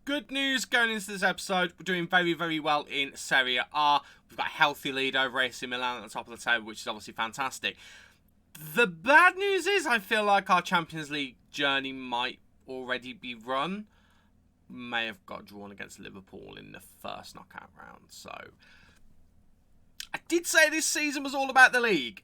good news going into this episode. We're doing very, very well in Serie A. We've got a healthy lead over AC Milan at the top of the table, which is obviously fantastic. The bad news is I feel like our Champions League journey might already be run. May have got drawn against Liverpool in the first knockout round. So I did say this season was all about the league.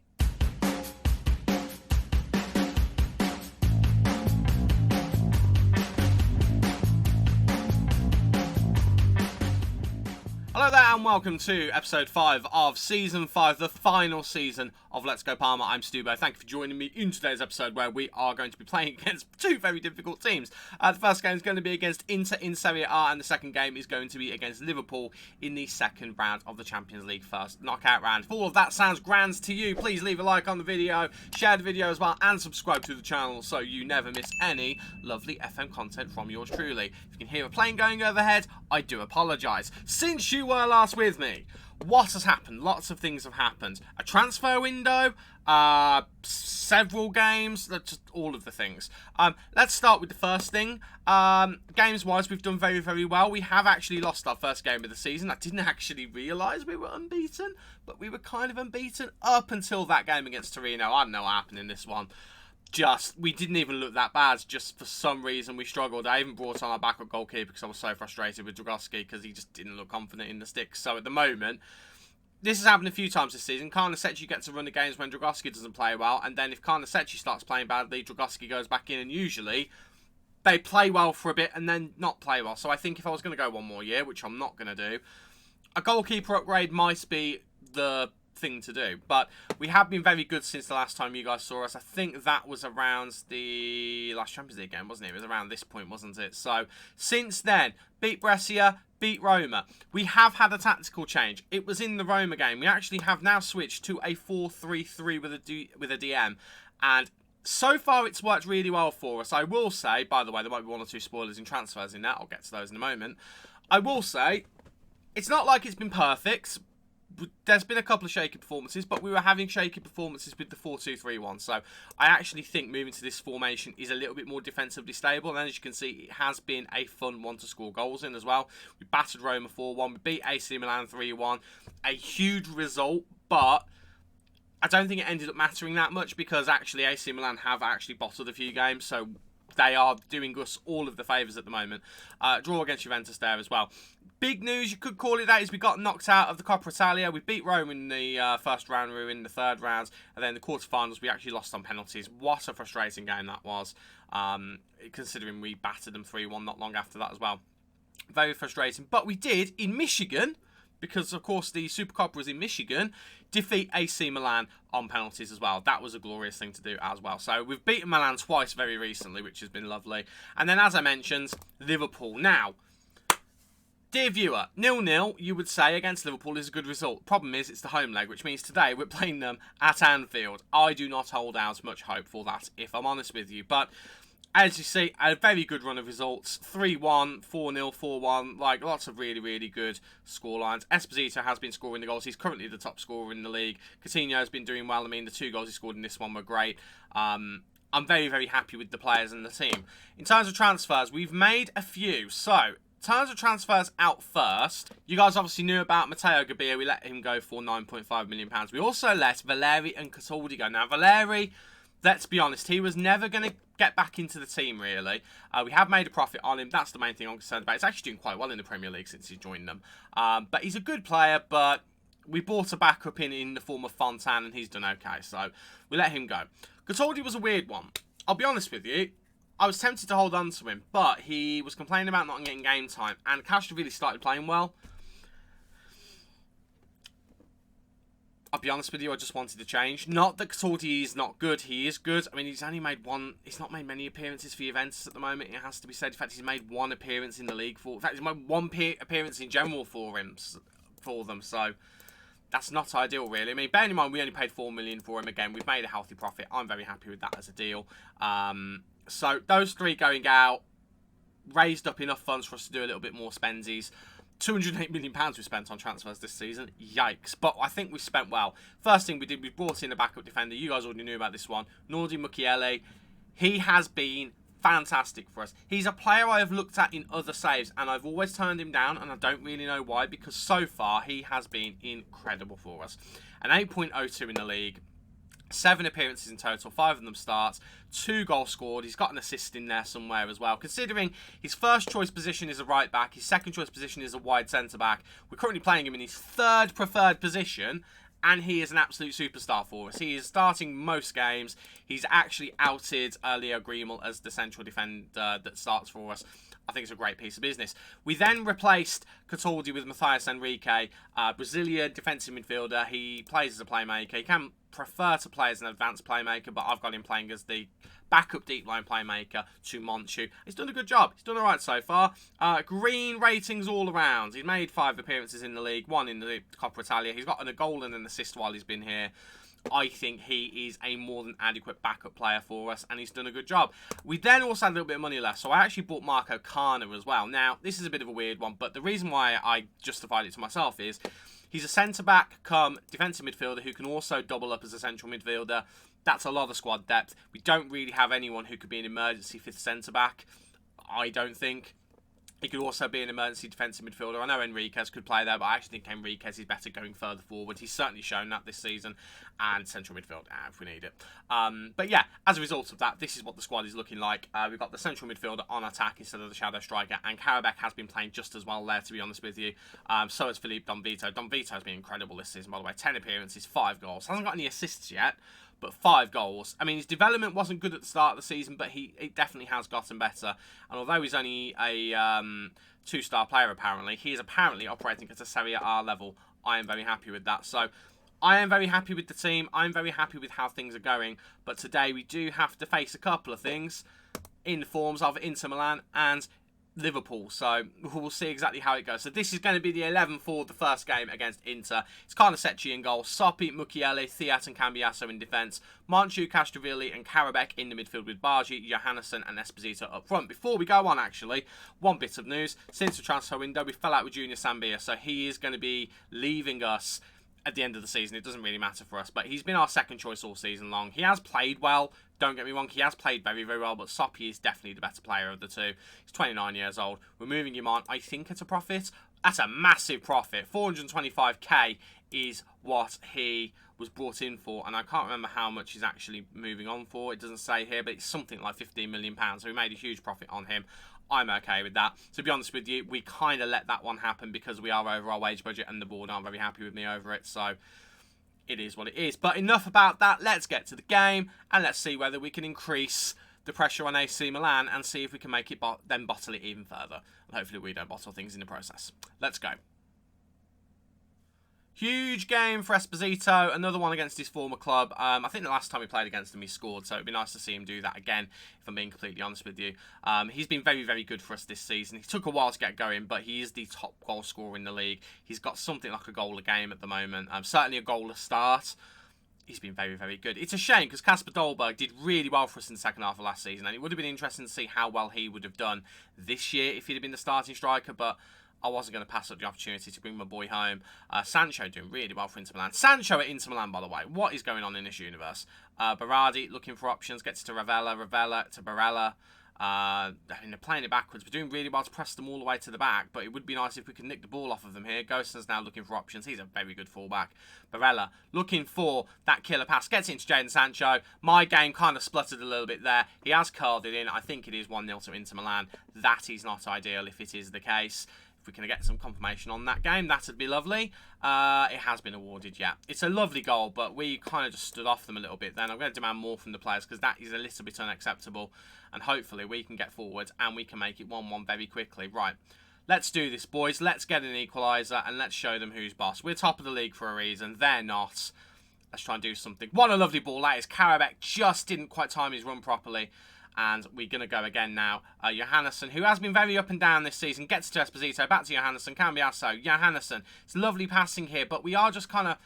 Hello there and welcome to episode 5 of season 5, the final season of Let's Go Parma. I'm Stubo. Thank you for joining me in today's episode where we are going to be playing against two very difficult teams. The first game is going to be against Inter in Serie A and the second game is going to be against Liverpool in the second round of the Champions League first knockout round. If all of that sounds grand to you, please leave a like on the video, share the video as well and subscribe to the channel so you never miss any lovely FM content from yours truly. If you can hear a plane going overhead, I do apologise. Since you were last with me, what has happened? Lots of things have happened. A transfer window, several games, just all of the things. Let's start with the first thing. Games-wise, we've done very, very well. We have actually lost our first game of the season. I didn't actually realise we were unbeaten, but we were kind of unbeaten up until that game against Torino. I don't know what happened in this one. We didn't even look that bad. Just for some reason, we struggled. I even brought on our backup goalkeeper because I was so frustrated with Dragowski because he just didn't look confident in the sticks. So at the moment, this has happened a few times this season. Karnasetchi gets to run the games when Dragowski doesn't play well. And then if Karnasetchi starts playing badly, Dragowski goes back in. And usually, they play well for a bit and then not play well. So I think if I was going to go one more year, which I'm not going to do, a goalkeeper upgrade might be the thing to do, but we have been very good since the last time you guys saw us. I think that was around the last Champions League game, wasn't it? It was around this point, wasn't it? So since then, beat Brescia, beat Roma. We have had a tactical change. It was in the Roma game. We actually have now switched to a 4-3-3 with a DM, and so far it's worked really well for us. I will say, by the way, there might be one or two spoilers in transfers in that. I'll get to those in a moment. I will say, it's not like it's been perfect. There's been a couple of shaky performances, but we were having shaky performances with the 4-2-3-1. So I actually think moving to this formation is a little bit more defensively stable. And as you can see, it has been a fun one to score goals in as well. We battered Roma 4-1. We beat AC Milan 3-1. A huge result, but I don't think it ended up mattering that much because actually AC Milan have actually bottled a few games. So they are doing us all of the favours at the moment. Draw against Juventus there as well. Big news, you could call it that, is we got knocked out of the Coppa Italia. We beat Rome in the first round, we were in the third round, and then the quarterfinals we actually lost on penalties. What a frustrating game that was, considering we battered them 3-1 not long after that as well. Very frustrating, but we did, in Michigan, because of course the Super Coppa was in Michigan, defeat AC Milan on penalties as well. That was a glorious thing to do as well. So we've beaten Milan twice very recently, which has been lovely. And then as I mentioned, Liverpool. Now, dear viewer, 0-0, you would say, against Liverpool is a good result. Problem is, it's the home leg, which means today we're playing them at Anfield. I do not hold out much hope for that, if I'm honest with you. But as you see, a very good run of results. 3-1, 4-0, 4-1. Like, lots of really, really good scorelines. Esposito has been scoring the goals. He's currently the top scorer in the league. Coutinho has been doing well. I mean, the 2 goals he scored in this one were great. I'm very, very happy with the players and the team. In terms of transfers, we've made a few. So, in terms of transfers out first, you guys obviously knew about Matteo Gabbia. We let him go for £9.5 million. We also let Valeri and Cataldi go. Now, Valeri, let's be honest, he was never going to get back into the team, really. We have made a profit on him. That's the main thing I'm concerned about. He's actually doing quite well in the Premier League since he joined them. But he's a good player, but we bought a backup in the form of Fontan, and he's done okay. So we let him go. Cataldi was a weird one. I'll be honest with you. I was tempted to hold on to him, but he was complaining about not getting game time, and Castro really started playing well. I'll be honest with you, I just wanted to change. Not that Cataldi is not good, he is good. I mean, he's only made he's not made many appearances for Juventus at the moment, it has to be said. In fact, he's made 1 appearance in the league in fact, he's made 1 appearance in general for them, so that's not ideal, really. I mean, bearing in mind, we only paid $4 million for him again. We've made a healthy profit. I'm very happy with that as a deal. So those 3 going out raised up enough funds for us to do a little bit more spensies. £208 million we spent on transfers this season. Yikes. But I think we spent well. First thing we did, we brought in a backup defender. You guys already knew about this one. Nordi Mukiele. He has been fantastic for us. He's a player I have looked at in other saves, and I've always turned him down, and I don't really know why, because so far he has been incredible for us. An 8.02 in the league, 7 appearances in total, 5 of them starts, 2 goals scored. He's got an assist in there somewhere as well. Considering his first choice position is a right back, his second choice position is a wide centre back. We're currently playing him in his third preferred position, and he is an absolute superstar for us. He is starting most games. He's actually outed Leo Grimal as the central defender that starts for us. I think it's a great piece of business. We then replaced Cataldi with Matthias Enrique, Brazilian defensive midfielder. He plays as a playmaker. He can prefer to play as an advanced playmaker, but I've got him playing as the backup deep line playmaker to Monchu. He's done a good job. He's done all right so far. Green ratings all around. He's made 5 appearances in the league, 1 in the Coppa Italia. He's got a goal and an assist while he's been here. I think he is a more than adequate backup player for us, and he's done a good job. We then also had a little bit of money left, so I actually bought Marco Kana as well. Now, this is a bit of a weird one, but the reason why I justified it to myself is he's a centre-back come defensive midfielder who can also double up as a central midfielder. That's a lot of squad depth. We don't really have anyone who could be an emergency 5th centre-back, I don't think. He could also be an emergency defensive midfielder. I know Enriquez could play there, but I actually think Enriquez is better going further forward. He's certainly shown that this season. And central midfield, if we need it. But yeah, as a result of that, this is what the squad is looking like. We've got the central midfielder on attack instead of the shadow striker. And Karabakh has been playing just as well there, to be honest with you. So has Philippe Donvito. Donvito has been incredible this season, by the way. 10 appearances, 5 goals. Hasn't got any assists yet, but 5 goals. I mean, his development wasn't good at the start of the season, but it definitely has gotten better. And although he's only a 2-star player, apparently, he is apparently operating at a Serie A level. I am very happy with that. So I am very happy with the team. I'm very happy with how things are going. But today we do have to face a couple of things in the forms of Inter Milan and Liverpool, so we'll see exactly how it goes. So this is going to be the 11 for the first game against Inter. It's Carnesecchi in goal, Soppi, Mukiele, Thiat and Cambiasso in defence, Monchu, Castrovilli and Karabakh in the midfield with Bargi, Johannesson and Esposito up front. Before we go on, actually, one bit of news. Since the transfer window, we fell out with Junior Sambia, so he is going to be leaving us at the end of the season. It doesn't really matter for us, but he's been our second choice all season long. He has played well, don't get me wrong, he has played very, very well, but Soppi is definitely the better player of the two. He's 29 years old. We're moving him on, I think, at a profit. That's a massive profit. 425k is what he was brought in for, and I can't remember how much he's actually moving on for. It doesn't say here, but it's something like £15 million, so we made a huge profit on him. I'm okay with that. To be honest with you, we kind of let that one happen because we are over our wage budget and the board aren't very happy with me over it, so it is what it is. But enough about that. Let's get to the game and let's see whether we can increase the pressure on AC Milan and see if we can make it then bottle it even further. And hopefully we don't bottle things in the process. Let's go. Huge game for Esposito, another one against his former club. I think the last time we played against him, he scored, so it'd be nice to see him do that again, if I'm being completely honest with you. He's been very, very good for us this season. He took a while to get going, but he is the top goal scorer in the league. He's got something like a goal a game at the moment, certainly a goal a start. He's been very, very good. It's a shame because Kasper Dolberg did really well for us in the second half of last season, and it would have been interesting to see how well he would have done this year if he'd have been the starting striker, but I wasn't going to pass up the opportunity to bring my boy home. Sancho doing really well for Inter Milan. Sancho at Inter Milan, by the way. What is going on in this universe? Berardi looking for options. Gets to Ravella. Ravella to Barella. They're playing it backwards. We're doing really well to press them all the way to the back, but it would be nice if we could nick the ball off of them here. Gosens now looking for options. He's a very good fullback. Barella looking for that killer pass. Gets into Jadon Sancho. My game kind of spluttered a little bit there. He has curled it in. I think it is 1-0 to Inter Milan. That is not ideal if it is the case. If we can get some confirmation on that game, that would be lovely. It has been awarded, yeah. It's a lovely goal, but we kind of just stood off them a little bit then. I'm going to demand more from the players because that is a little bit unacceptable. And hopefully we can get forward and we can make it 1-1 very quickly. Right, let's do this, boys. Let's get an equaliser and let's show them who's boss. We're top of the league for a reason. They're not. Let's try and do something. What a lovely ball that is. Karabakh just didn't quite time his run properly. And we're going to go again now. Johannesson, who has been very up and down this season, gets to Esposito, back to Johannesson, Cambiasso, Johannesson. It's lovely passing here, but we are just kind of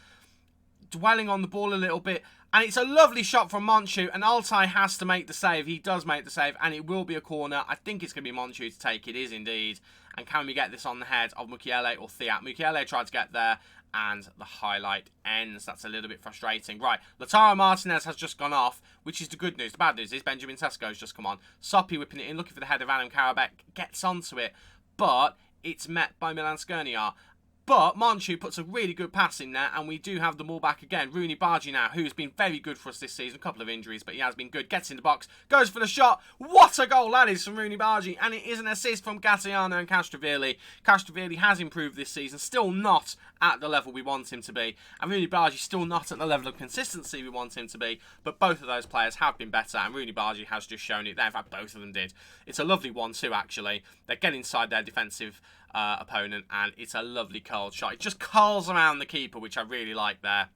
dwelling on the ball a little bit. And it's a lovely shot from Monchu, and Altay has to make the save. He does make the save, and it will be a corner. I think it's going to be Monchu to take. It is indeed. And can we get this on the head of Mukiele or Thiat? Mukiele tried to get there, and the highlight ends. That's a little bit frustrating. Right, Lautaro Martinez has just gone off, which is the good news. The bad news is Benjamin Sesko's just come on. Soppy whipping it in, looking for the head of Adam Karabek, gets onto it, but it's met by Milan Skriniar. But Monchu puts a really good pass in there, and we do have the ball back again. Rooney Bargi now, who's been very good for us this season. A couple of injuries, but he has been good. Gets in the box, goes for the shot. What a goal that is from Rooney Bargi. And it is an assist from Gattiano and Castrovilli. Castrovilli has improved this season, still not at the level we want him to be. And Rooney Bargi still not at the level of consistency we want him to be. But both of those players have been better, and Rooney Bargi has just shown it there. In fact, both of them did. It's a lovely 1-2, actually. They get inside their defensive opponent, and it's a lovely curled shot. It just curls around the keeper, which I really like there.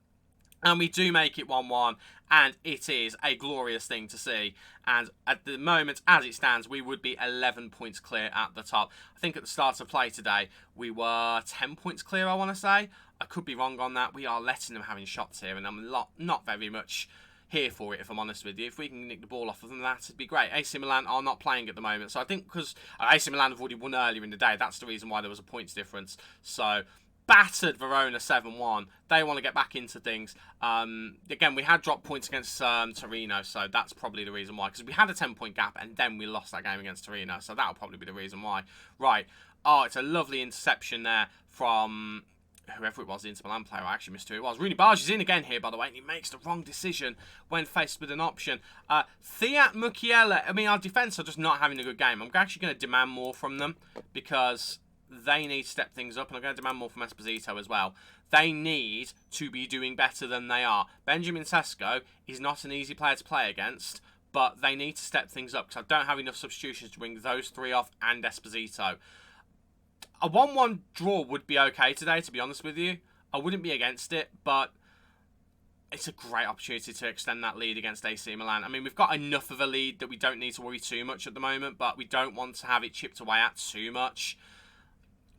And we do make it 1-1, and it is a glorious thing to see. And at the moment, as it stands, we would be 11 points clear at the top. I think at the start of play today, we were 10 points clear, I want to say. I could be wrong on that. We are letting them having shots here, and I'm not very much here for it, if I'm honest with you. If we can nick the ball off of them, that'd be great. AC Milan are not playing at the moment, so I think because AC Milan have already won earlier in the day, that's the reason why there was a points difference. So battered Verona 7-1. They want to get back into things. Again, we had dropped points against Torino, so that's probably the reason why, because we had a 10-point gap and then we lost that game against Torino, so that'll probably be the reason why. Right. Oh, it's a lovely interception there from whoever it was, the Inter Milan player. I actually missed who it was. Rooney Barge is in again here, by the way, and he makes the wrong decision when faced with an option. Thiat, Mukiele, I mean, our defence are just not having a good game. I'm actually going to demand more from them because they need to step things up, and I'm going to demand more from Esposito as well. They need to be doing better than they are. Benjamin Sesko is not an easy player to play against, but they need to step things up because I don't have enough substitutions to bring those three off and Esposito. A 1-1 draw would be okay today, to be honest with you. I wouldn't be against it, but it's a great opportunity to extend that lead against AC Milan. I mean, we've got enough of a lead that we don't need to worry too much at the moment, but we don't want to have it chipped away at too much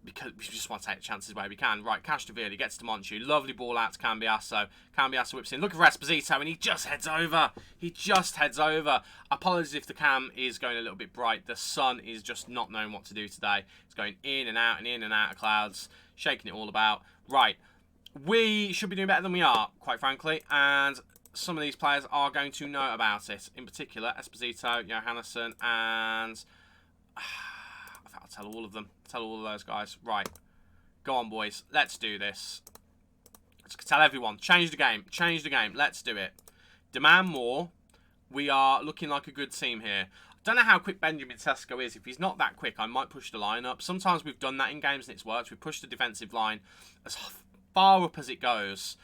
because we just want to take chances where we can. Right, Castrovilli gets to Monchu. Lovely ball out to Cambiasso. Cambiasso whips in. Looking for Esposito, and he just heads over. He just heads over. Apologies if the cam is going a little bit bright. The sun is just not knowing what to do today. It's going in and out and in and out of clouds, shaking it all about. Right, we should be doing better than we are, quite frankly, and some of these players are going to know about it. In particular, Esposito, Johannesson, and I'll tell all of them. Tell all of those guys. Right. Go on, boys. Let's do this. Let's tell everyone. Change the game. Change the game. Let's do it. Demand more. We are looking like a good team here. I don't know how quick Benjamin Sesko is. If he's not that quick, I might push the line up. Sometimes we've done that in games and it's worked. We pushed the defensive line as far up as it goes.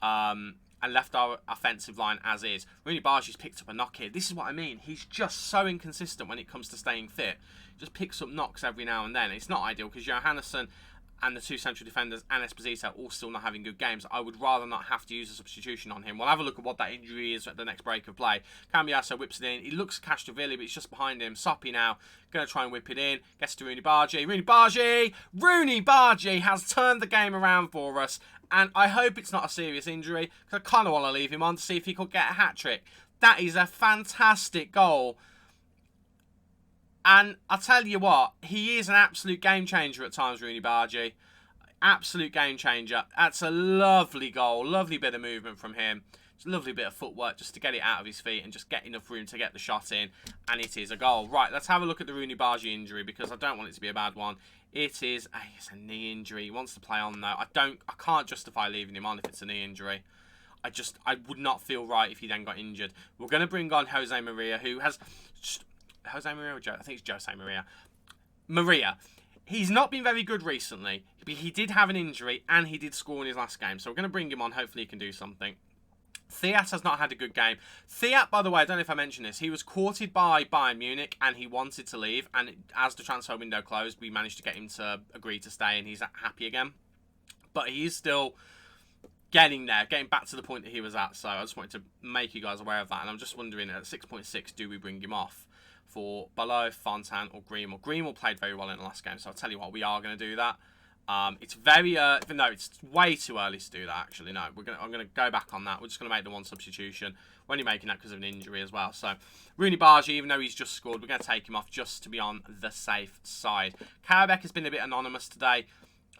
And left our offensive line as is. Rooney Bargi's picked up a knock here. This is what I mean. He's just so inconsistent when it comes to staying fit. Just picks up knocks every now and then. It's not ideal because Johannesson and the two central defenders and Esposito all still not having good games. I would rather not have to use a substitution on him. We'll have a look at what that injury is at the next break of play. Cambiasso whips it in. He looks at Castrovilli, but it's just behind him. Soppy now going to try and whip it in. Gets to Rooney Bargi. Rooney Bargi! Rooney Bargi has turned the game around for us. And I hope it's not a serious injury because I kind of want to leave him on to see if he could get a hat-trick. That is a fantastic goal. And I'll tell you what, he is an absolute game changer at times, Rooney Bargi. Absolute game changer. That's a lovely goal. Lovely bit of movement from him. It's a lovely bit of footwork just to get it out of his feet and just get enough room to get the shot in. And it is a goal. Right, let's have a look at the Rooney Bargi injury because I don't want it to be a bad one. It's a knee injury. He wants to play on though. I can't justify leaving him on if it's a knee injury. I would not feel right if he then got injured. We're going to bring on Jose Maria, who has... Jose Maria or Joe? I think it's Jose Maria. Maria. He's not been very good recently, but he did have an injury and he did score in his last game. So we're going to bring him on. Hopefully he can do something. Thiat has not had a good game. Thiat, by the way, I don't know if I mentioned this, he was courted by Bayern Munich and he wanted to leave. And as the transfer window closed, we managed to get him to agree to stay and he's happy again. But he is still getting there, getting back to the point that he was at. So I just wanted to make you guys aware of that. And I'm just wondering, at 6.6, do we bring him off for Below, Fontan or Greenwell? Greenwell played very well in the last game, so I'll tell you what, we are going to do that. It's very no, it's way too early to do that. Actually, no, I'm gonna go back on that. We're just gonna make the one substitution. We're only making that because of an injury as well. So Rooney Bargi, even though he's just scored, we're gonna take him off just to be on the safe side. Karabek has been a bit anonymous today.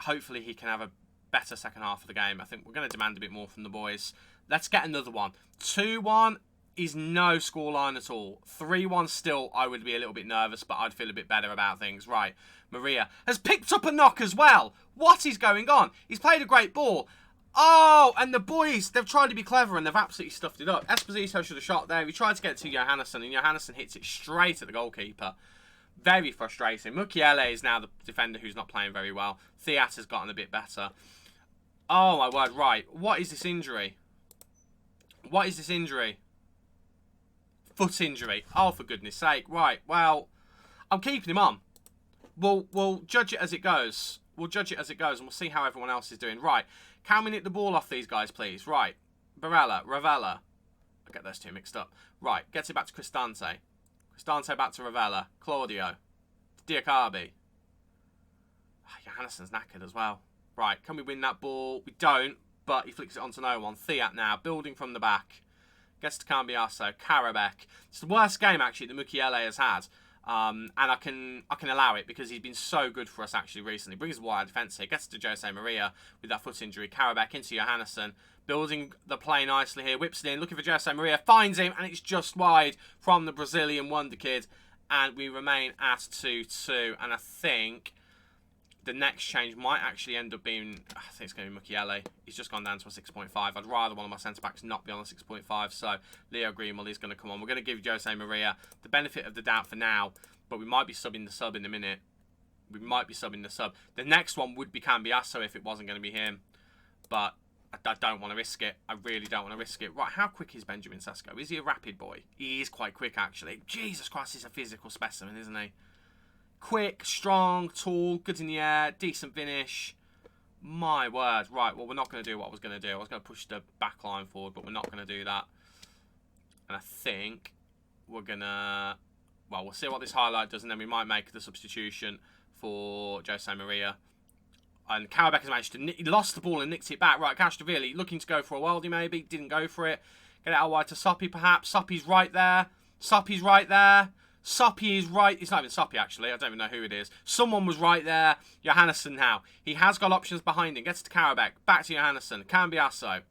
Hopefully, he can have a better second half of the game. I think we're gonna demand a bit more from the boys. Let's get another one. 2-1 is no scoreline at all. 3-1 still, I would be a little bit nervous, but I'd feel a bit better about things. Right, Maria has picked up a knock as well. What is going on? He's played a great ball. Oh, and the boys, they've tried to be clever and they've absolutely stuffed it up. Esposito should have shot there. He tried to get it to Johannesson, and Johannesson hits it straight at the goalkeeper. Very frustrating. Mukiele is now the defender who's not playing very well. Theat has gotten a bit better. Oh, my word. Right, what is this injury? What is this injury? Foot injury. Oh, for goodness sake. Right, well, I'm keeping him on. We'll judge it as it goes. We'll judge it as it goes, and we'll see how everyone else is doing. Right, can we nick the ball off these guys, please? Right, Barella, Ravella. I get those two mixed up. Right, gets it back to Cristante. Cristante back to Ravella. Claudio. Diacabi. Johannesson's knackered as well. Right, can we win that ball? We don't, but he flicks it onto no one. Theat now, building from the back. Gets to Cambiasso, Karabek. It's the worst game, actually, that Mukiele has had. And I can allow it because he's been so good for us, actually, recently. Brings the wide defence here. Gets to Jose Maria with that foot injury. Karabek into Johannesson. Building the play nicely here. Whips it in, looking for Jose Maria. Finds him, and it's just wide from the Brazilian wonder kid. And we remain at 2-2. And I think the next change might actually end up being, I think it's going to be Mukiele. He's just gone down to a 6.5. I'd rather one of my centre-backs not be on a 6.5. So Leo Greenwell is going to come on. We're going to give Jose Maria the benefit of the doubt for now. But we might be subbing the sub in a minute. We might be subbing the sub. The next one would be Cambiasso if it wasn't going to be him. But I don't want to risk it. I really don't want to risk it. Right, how quick is Benjamin Sesko? Is he a rapid boy? He is quite quick, actually. Jesus Christ, he's a physical specimen, isn't he? Quick, strong, tall, good in the air, decent finish. My word. Right, well, we're not going to do what I was going to do. I was going to push the back line forward, but we're not going to do that. And I think we're going to... Well, we'll see what this highlight does, and then we might make the substitution for Jose Maria. And Karabek has managed to... He lost the ball and nicked it back. Right, Castrovilli looking to go for a worldie, maybe. Didn't go for it. Get it out wide to Soppy, perhaps. Soppy's right there. Soppy's right there. Soppy is right. It's not even Soppy, actually. I don't even know who it is. Someone was right there. Johannesson now. He has got options behind him. Gets to Karabek. Back to Johannesson. Cambiasso.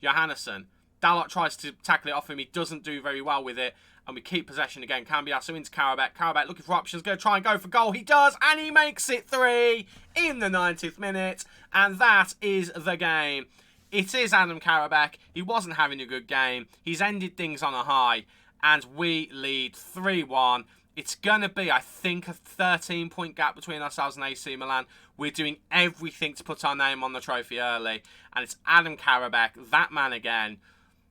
Johannesson. Dalot tries to tackle it off him. He doesn't do very well with it. And we keep possession again. Cambiasso into Karabek. Karabek looking for options. Going to try and go for goal. He does. And he makes it 3 in the 90th minute. And that is the game. It is Adam Karabek. He wasn't having a good game. He's ended things on a high. And we lead 3-1. It's going to be, I think, a 13-point gap between ourselves and AC Milan. We're doing everything to put our name on the trophy early. And it's Adam Karabek, that man again,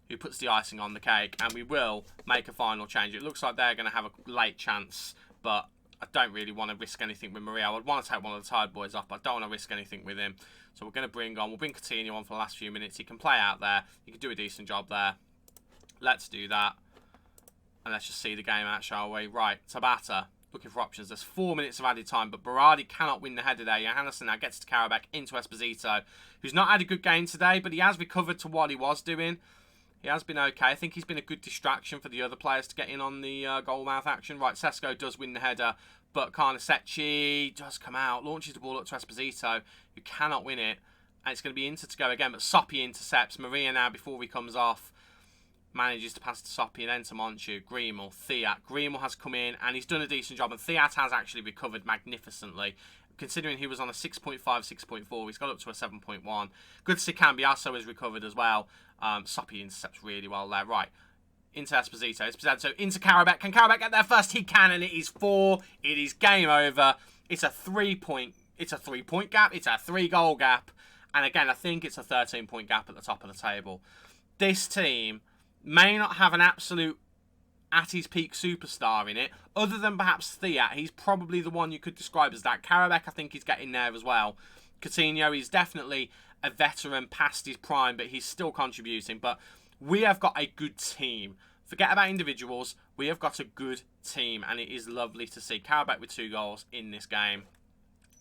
who puts the icing on the cake. And we will make a final change. It looks like they're going to have a late chance. But I don't really want to risk anything with Maria. I would want to take one of the tired boys off, but I don't want to risk anything with him. So we're going to we'll bring Coutinho on for the last few minutes. He can play out there. He can do a decent job there. Let's do that. And let's just see the game out, shall we? Right, Tabata, looking for options. There's 4 minutes of added time, but Berardi cannot win the header there. Johannesson now gets to Karabek into Esposito, who's not had a good game today, but he has recovered to what he was doing. He has been okay. I think he's been a good distraction for the other players to get in on the goal mouth action. Right, Sesko does win the header, but Carnesecchi does come out, launches the ball up to Esposito, who cannot win it. And it's going to be Inter to go again, but Soppy intercepts. Maria now, before he comes off, manages to pass to Soppy and then to Monchu. Greenwell, Theat. Greenwell has come in and he's done a decent job. And Theat has actually recovered magnificently. Considering he was on a 6.5, 6.4, he's got up to a 7.1. Good to see Cambiasso has recovered as well. Soppy intercepts really well there. Right, into Esposito. Esposito into Karabek. Can Karabek get there first? He can, and it is 4. It is game over. It's a 3-point. It's a 3-point gap. It's a 3-goal gap. And again, I think it's a 13-point gap at the top of the table. This team may not have an absolute at his peak superstar in it, other than perhaps Theat. He's probably the one you could describe as that. Karabek, I think, is getting there as well. Coutinho is definitely a veteran past his prime, but he's still contributing. But we have got a good team. Forget about individuals. We have got a good team, and it is lovely to see Karabek with 2 goals in this game.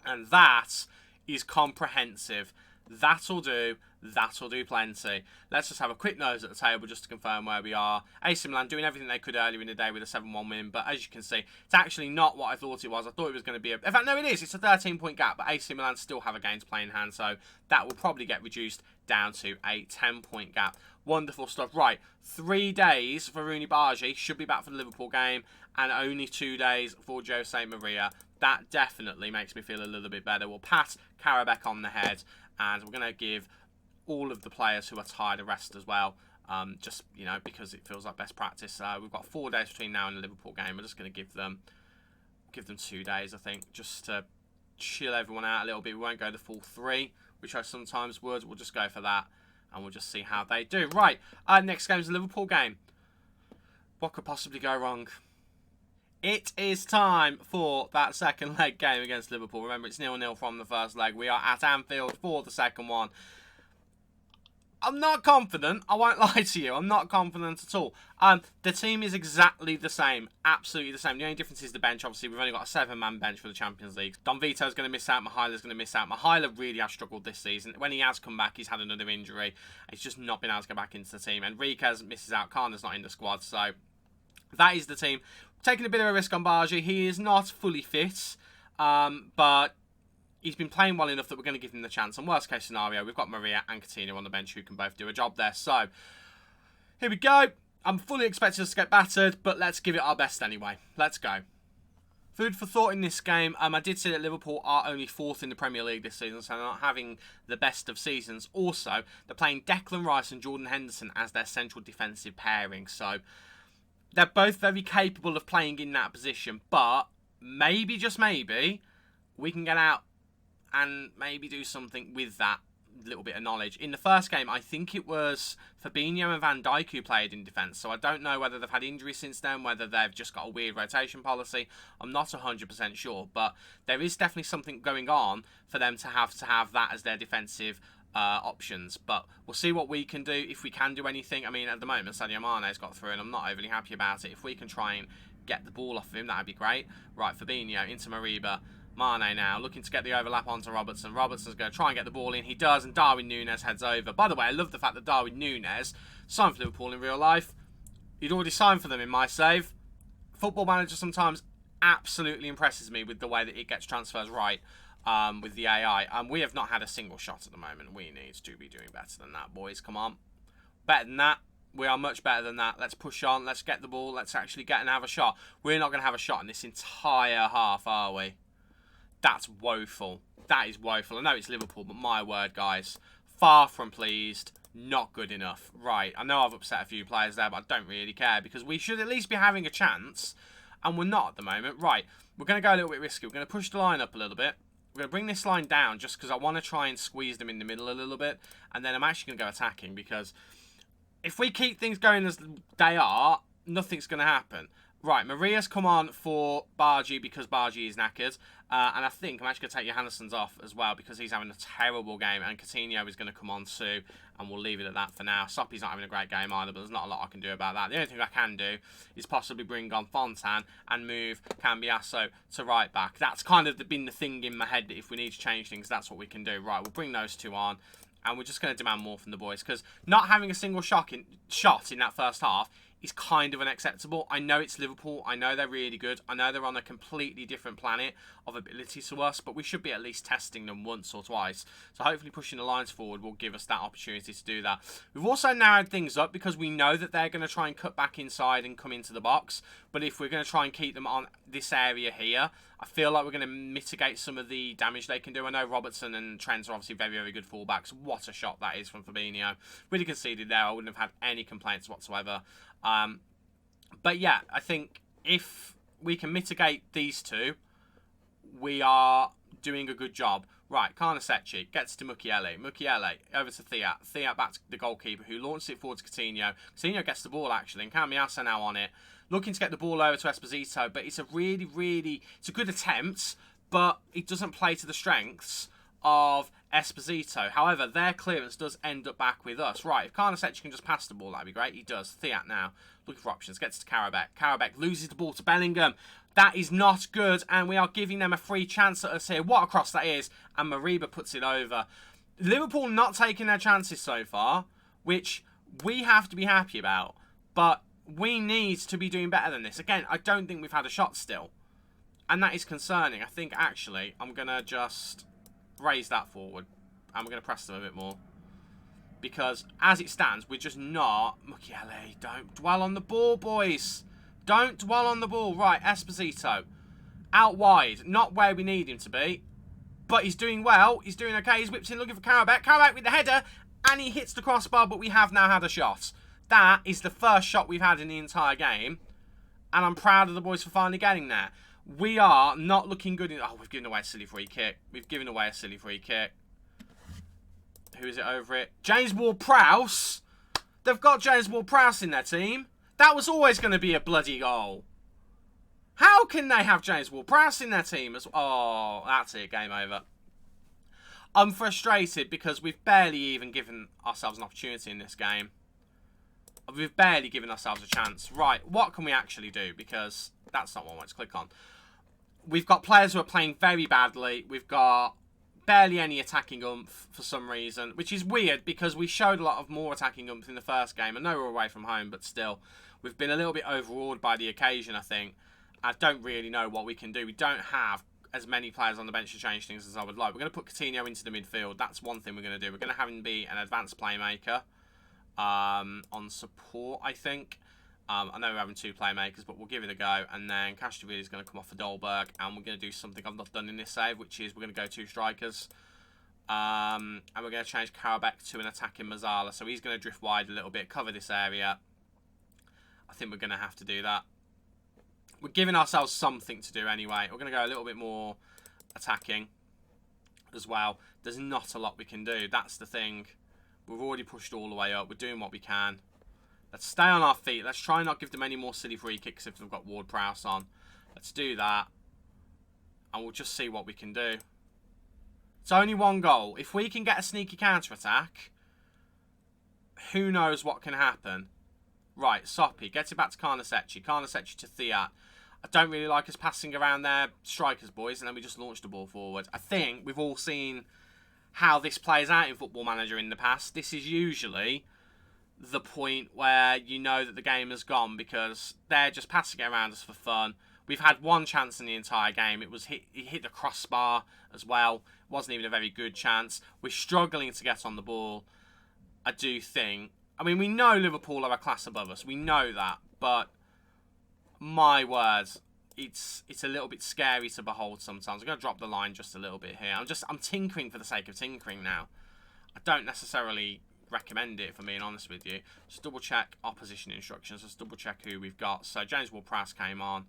And that is comprehensive. That'll do. That'll do plenty. Let's just have a quick nose at the table just to confirm where we are. AC Milan doing everything they could earlier in the day with a 7-1 win, but as you can see, it's actually not what I thought it was. I thought it was going to be in fact, no, it is. It's a 13-point gap, but AC Milan still have a game to play in hand, so that will probably get reduced down to a 10-point gap. Wonderful stuff. Right, 3 days for Rooney Bargi. Should be back for the Liverpool game, and only 2 days for Jose Maria. That definitely makes me feel a little bit better. We'll pat Karabek on the head, and we're going to give all of the players who are tired a rest as well. Just, you know, because it feels like best practice. We've got 4 days between now and the Liverpool game. We're just going to give them 2 days, I think, just to chill everyone out a little bit. We won't go the full 3, which I sometimes would. We'll just go for that, and we'll just see how they do. Right, next game is the Liverpool game. What could possibly go wrong? It is time for that second leg game against Liverpool. Remember, it's 0-0 from the first leg. We are at Anfield for the second one. I'm not confident. I won't lie to you. I'm not confident at all. The team is exactly the same. Absolutely the same. The only difference is the bench. Obviously, we've only got a 7-man bench for the Champions League. Don Vito's going to miss out. Mahaila's going to miss out. Mahaila really has struggled this season. When he has come back, he's had another injury. He's just not been able to get back into the team. Enriquez misses out. Kana's not in the squad. So that is the team. Taking a bit of a risk on Bargi. He is not fully fit, but he's been playing well enough that we're going to give him the chance. And worst case scenario, we've got Maria and Coutinho on the bench who can both do a job there. So here we go. I'm fully expecting us to get battered, but let's give it our best anyway. Let's go. Food for thought in this game. I did say that Liverpool are only 4th in the Premier League this season, so they're not having the best of seasons. Also, they're playing Declan Rice and Jordan Henderson as their central defensive pairing. So they're both very capable of playing in that position, but maybe, just maybe, we can get out and maybe do something with that little bit of knowledge. In the first game, I think it was Fabinho and Van Dijk who played in defence, so I don't know whether they've had injuries since then, whether they've just got a weird rotation policy. I'm not 100% sure, but there is definitely something going on for them to have that as their defensive options, but we'll see what we can do, if we can do anything. I mean, at the moment, Sadio Mane's got through, and I'm not overly happy about it. If we can try and get the ball off of him, that'd be great. Right, Fabinho into Mariba. Mane now, looking to get the overlap onto Robertson. Robertson's going to try and get the ball in. He does, and Darwin Núñez heads over. By the way, I love the fact that Darwin Núñez signed for Liverpool in real life. He'd already signed for them in my save. Football Manager sometimes absolutely impresses me with the way that it gets transfers right. With the AI. We have not had a single shot at the moment. We need to be doing better than that, boys. Come on. Better than that. We are much better than that. Let's push on. Let's get the ball. Let's actually get and have a shot. We're not going to have a shot in this entire half, are we? That's woeful. That is woeful. I know it's Liverpool, but my word, guys. Far from pleased. Not good enough. Right. I know I've upset a few players there, but I don't really care because we should at least be having a chance, and we're not at the moment. Right. We're going to go a little bit risky. We're going to push the line up a little bit. We're going to bring this line down just because I want to try and squeeze them in the middle a little bit. And then I'm actually going to go attacking because if we keep things going as they are, nothing's going to happen. Right, Maria's come on for Bargi because Bargi is knackered. And I think I'm actually going to take Johannessen's off as well because he's having a terrible game. And Coutinho is going to come on too. And we'll leave it at that for now. Soppy's not having a great game either, but there's not a lot I can do about that. The only thing I can do is possibly bring on Fontan and move Cambiasso to right back. That's kind of been the thing in my head that if we need to change things, that's what we can do. Right, we'll bring those two on. And we're just going to demand more from the boys because not having a single shot in that first half is kind of unacceptable. I know it's Liverpool. I know they're really good. I know they're on a completely different planet of ability to us, but we should be at least testing them once or twice. So hopefully pushing the lines forward will give us that opportunity to do that. We've also narrowed things up because we know that they're going to try and cut back inside and come into the box. But if we're going to try and keep them on this area here, I feel like we're going to mitigate some of the damage they can do. I know Robertson and Trent are obviously very, very good fullbacks. What a shot that is from Fabinho. Really conceded there. I wouldn't have had any complaints whatsoever. But yeah, I think if we can mitigate these two, we are doing a good job. Right, Carnesecchi gets to Mukiele. Mukiele over to Thiat. Thiat back to the goalkeeper who launched it forward to Coutinho. Coutinho gets the ball actually, and Cambiasso now on it. Looking to get the ball over to Esposito, but it's a it's a good attempt, but it doesn't play to the strengths of Esposito. However, their clearance does end up back with us. Right, if Carnesecchi can just pass the ball, that'd be great. He does. Thiat now looking for options. Gets to Karabek. Karabek loses the ball to Bellingham. That is not good, and we are giving them a free chance at us here. What a cross that is, and Mariba puts it over. Liverpool not taking their chances so far, which we have to be happy about, but we need to be doing better than this. Again, I don't think we've had a shot still, and that is concerning. I think, actually, I'm going to just raise that forward, and we're going to press them a bit more. Because, as it stands, we're just not... Mukiele, don't dwell on the ball, boys. Don't dwell on the ball. Right, Esposito. Out wide. Not where we need him to be. But he's doing well. He's doing okay. He's whipped in looking for Karabakh. Karabakh with the header. And he hits the crossbar, but we have now had a shot. That is the first shot we've had in the entire game. And I'm proud of the boys for finally getting there. We are not looking good. Oh, we've given away a silly free kick. We've given away a silly free kick. Who is it over it? James Ward-Prowse. They've got James Ward-Prowse in their team. That was always going to be a bloody goal. How can they have James Ward-Prowse in their team? Oh, that's it. Game over. I'm frustrated because we've barely even given ourselves an opportunity in this game. We've barely given ourselves a chance. Right, what can we actually do? Because that's not what I want to click on. We've got players who are playing very badly. We've got barely any attacking oomph for some reason, which is weird because we showed a lot of more attacking oomph in the first game. I know we're away from home, but still, we've been a little bit overawed by the occasion, I think. I don't really know what we can do. We don't have as many players on the bench to change things as I would like. We're going to put Coutinho into the midfield. That's one thing we're going to do. We're going to have him be an advanced playmaker on support, I think. I know we're having two playmakers, but we'll give it a go. And then Castrovilli is going to come off for Dolberg. And we're going to do something I've not done in this save, which is we're going to go two strikers. And we're going to change Karabakh to an attacking Mazzala. So he's going to drift wide a little bit, cover this area. I think we're going to have to do that. We're giving ourselves something to do anyway. We're going to go a little bit more attacking as well. There's not a lot we can do. That's the thing. We've already pushed all the way up. We're doing what we can. Let's stay on our feet. Let's try and not give them any more silly free kicks if they've got Ward-Prowse on. Let's do that. And we'll just see what we can do. It's only one goal. If we can get a sneaky counter-attack, who knows what can happen. Right, Soppy gets it back to Karnasecchi. Karnasecchi to Thiat. I don't really like us passing around their strikers, boys, and then we just launched the ball forward. I think we've all seen how this plays out in Football Manager in the past. This is usually the point where you know that the game has gone because they're just passing it around us for fun. We've had one chance in the entire game. He hit the crossbar as well. It wasn't even a very good chance. We're struggling to get on the ball, I do think. I mean, we know Liverpool are a class above us. We know that. But, my words, it's a little bit scary to behold sometimes. I'm going to drop the line just a little bit here. I'm tinkering for the sake of tinkering now. I don't necessarily recommend it, if I'm being honest with you. Just double check opposition instructions. Let's double check who we've got. So, James Ward-Prowse came on.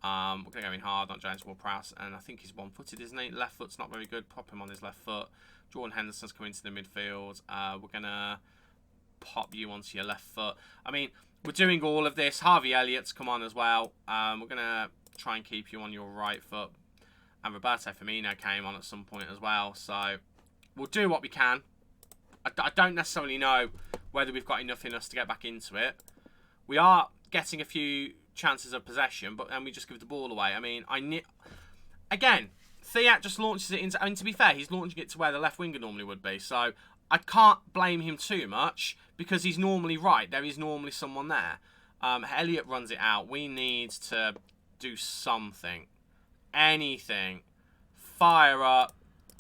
We're going to go in hard on James Ward-Prowse. And I think he's one-footed, isn't he? Left foot's not very good. Pop him on his left foot. Jordan Henderson's coming into the midfield. We're going to pop you onto your left foot. I mean, we're doing all of this. Harvey Elliott's come on as well. We're going to try and keep you on your right foot. And Roberto Firmino came on at some point as well. So, we'll do what we can. I don't necessarily know whether we've got enough in us to get back into it. We are getting a few chances of possession, but then we just give the ball away. I mean, again, Thiat just launches it into... I mean, to be fair, he's launching it to where the left winger normally would be. So, I can't blame him too much because he's normally right. There is normally someone there. Elliott runs it out. We need to do something. Anything. Fire up.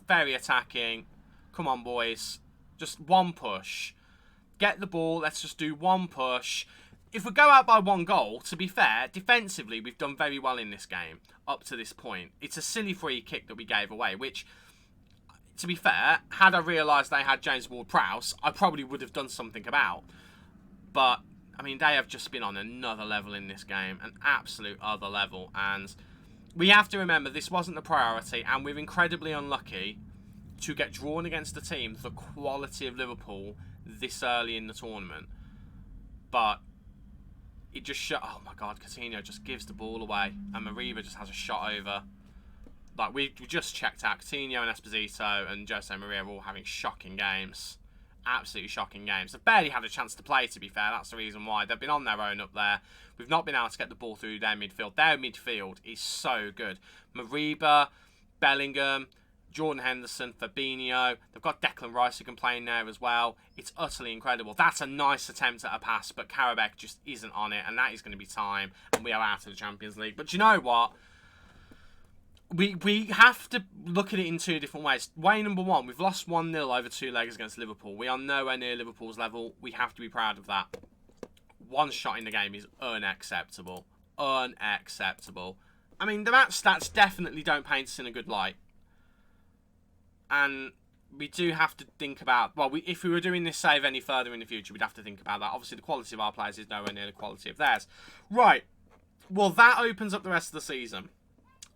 Very attacking. Come on, boys. Just one push. Get the ball. Let's just do one push. If we go out by one goal, to be fair, defensively, we've done very well in this game up to this point. It's a silly free kick that we gave away, which, to be fair, had I realised they had James Ward-Prowse, I probably would have done something about. But, I mean, they have just been on another level in this game, an absolute other level. And we have to remember this wasn't the priority, and we're incredibly unlucky to get drawn against a team the quality of Liverpool this early in the tournament. But it just oh my God, Coutinho just gives the ball away, and Mariba just has a shot over. Like, we just checked out Coutinho and Esposito and Jose Maria are all having shocking games. absolutely shocking games. They've barely had a chance to play, to be fair. That's the reason why. They've been on their own up there. We've not been able to get the ball through their midfield. Their midfield is so good. Mariba, Bellingham, Jordan Henderson, Fabinho. They've got Declan Rice who can play in there as well. It's utterly incredible. That's a nice attempt at a pass, but Karabakh just isn't on it, and that is going to be time, and we are out of the Champions League. But you know what? We have to look at it in two different ways. Way number one, we've lost 1-0 over 2 legs against Liverpool. We are nowhere near Liverpool's level. We have to be proud of that. One shot in the game is unacceptable. Unacceptable. I mean, the match stats definitely don't paint us in a good light. And we do have to think about... Well, if we were doing this save any further in the future, we'd have to think about that. Obviously, the quality of our players is nowhere near the quality of theirs. Right. Well, that opens up the rest of the season.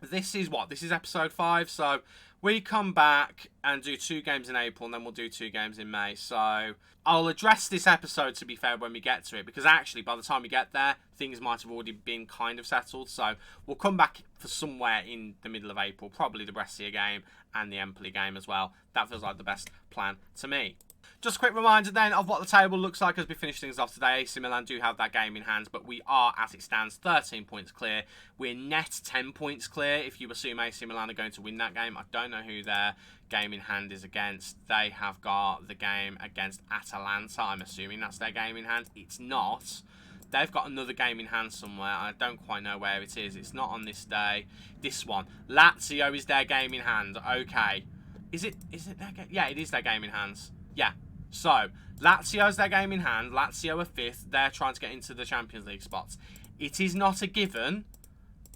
This is what? This is episode 5, so we come back and do 2 games in April, and then we'll do 2 games in May. So I'll address this episode, to be fair, when we get to it, because actually, by the time we get there, things might have already been kind of settled. So we'll come back for somewhere in the middle of April, probably the Brescia game and the Empoli game as well. That feels like the best plan to me. Just a quick reminder then of what the table looks like as we finish things off today. AC Milan do have that game in hand, but we are, as it stands, 13 points clear. We're net 10 points clear if you assume AC Milan are going to win that game. I don't know who their game in hand is against. They have got the game against Atalanta. I'm assuming that's their game in hand. It's not. They've got another game in hand somewhere. I don't quite know where it is. It's not on this day. This one. Lazio is their game in hand. Okay. Is it their game? Yeah, it is their game in hands. Yeah. So, Lazio's their game in hand. Lazio are 5th. They're trying to get into the Champions League spots. It is not a given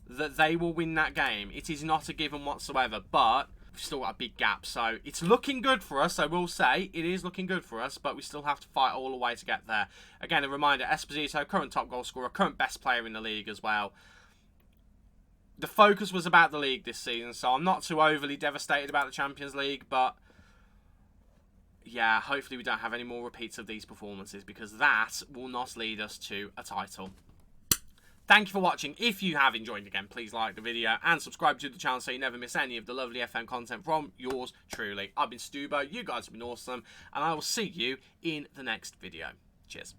that they will win that game. It is not a given whatsoever, but we've still got a big gap. So, it's looking good for us, I will say. It is looking good for us, but we still have to fight all the way to get there. Again, a reminder, Esposito, current top goal scorer, current best player in the league as well. The focus was about the league this season, so I'm not too overly devastated about the Champions League, but yeah, hopefully we don't have any more repeats of these performances, because that will not lead us to a title. Thank you for watching. If you have enjoyed again, please like the video and subscribe to the channel so you never miss any of the lovely FM content from yours truly. I've been Stubo, you guys have been awesome, and I will see you in the next video. Cheers.